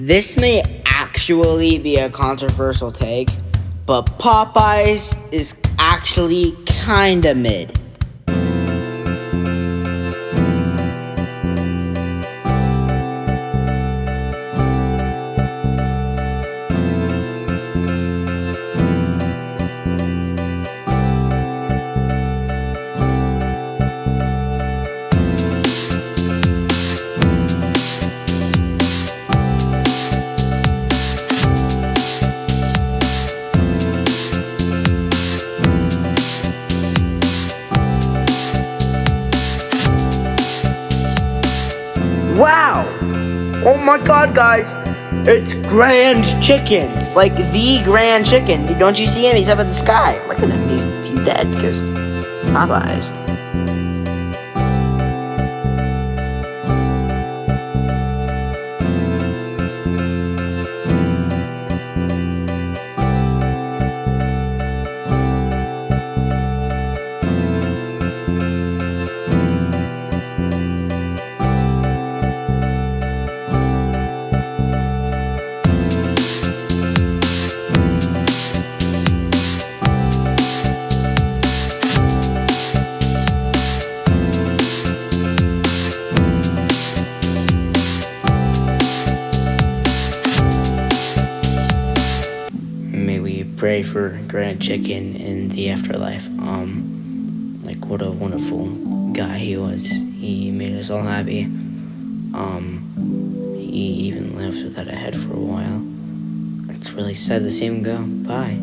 This may actually be a controversial take, but Popeyes is actually kinda mid. Wow! Oh my god, guys! It's Grand Chicken! Like, the Grand Chicken. Don't you see him? He's up in the sky. Look at him. He's dead because Popeyes. May we pray for Grand Chicken in the afterlife. Like, what a wonderful guy he was. He made us all happy. He even lived without a head for a while. It's really sad to see him go. Bye.